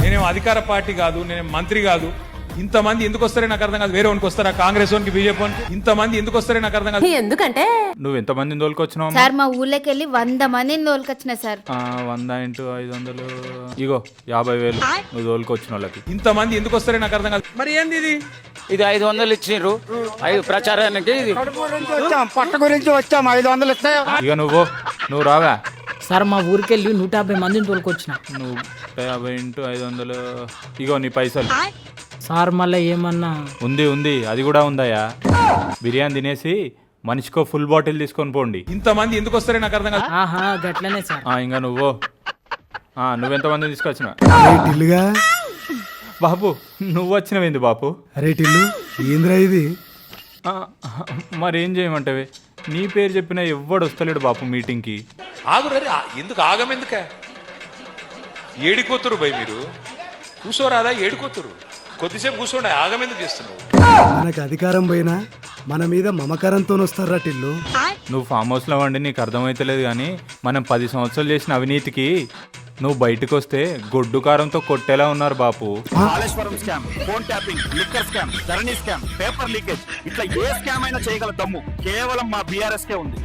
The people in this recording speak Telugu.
నేనేం అధికార పార్టీ కాదు, నేనేం మంత్రి కాదు. ఇంతమంది ఎందుకు వస్తారో నాకు అర్థం కాదు. వేరే వానికి వస్తారా? కాంగ్రెస్ వానికి, బీజేపీ వానికి ఇంతమంది ఎందుకు వస్తారో నాకు అర్థం కాదు. ఎందుకంటే నువ్వు ఎంత మందిని తోలుకొచ్చినావు? సార్ మా ఊర్లోకి వెళ్ళి 100 మందిని తోలుకొచ్చిన సార్. 100 × 500 ఇగో 50,000 నువ్వు తోలుకొచ్చిన వాళ్ళకి. ఇంతమంది ఎందుకు వస్తారో నాకు అర్థం కాదు. మరి ఏంది ఇది? ఇది 500 ఇచ్చిర్రు 5 ప్రచారానికి. ఇది పట్ట గురించి వచ్చాం 500 ఇస్తే ఇక నువ్వు రావా? సార్ మా ఊరికెళ్ళి 150 మందిని తోలుకొచ్చిన. నువ్వు 50 × 500 ఇగో నీ పైసలు. సార్ మళ్ళీ ఏమన్నా ఉంది అది కూడా ఉందయ్యా. బిర్యానీ తినేసి మనిషికో ఫుల్ బాటిల్ తీసుకొని పోండి. ఇంతమంది ఎందుకు వస్తారో నాకు అర్థం కాదు. ఆహా గట్లనే సార్. ఇంకా నువ్వెంతమంది తీసుకొచ్చినా? టిల్లుగా బాపు నువ్వు వచ్చినవేంది బాపు? అరే టిల్లు ఏంద్రా ఇది? మరేం చేయమంటావే? నీ పేరు చెప్పినా ఎవ్వడు వస్తలేడు బాపు మీటింగ్కి. ఆగురే, ఎందుకు ఆగమెందుక? ఏడిపోతురు భయ్, మీరు కూర్చోరాదా? ఏడిపోతురు, కొద్దిసేపు కూర్చోండి. ఆగమెందుకు చేస్తున్నావు? మనకు అధికారం పోయినా మన మీద మమకారంతో వస్తారా టిల్లు? నువ్వు ఫామ్ హౌస్లో వండి నీకు అర్థమైతలేదు కానీ మనం 10 సంవత్సరాలు చేసిన అవినీతికి నువ్వు బయటకు వస్తే గొడ్డు కారంతో కొట్టేలా ఉన్నారు బాపు. Kaleshwaram scam, phone tapping, liquor scam, Dharani scam, paper leakage, ఇట్లా ఏ స్కామ్ అయినా చేయగల దమ్ము కేవలం మా బీఆర్ఎస్ కే ఉంది.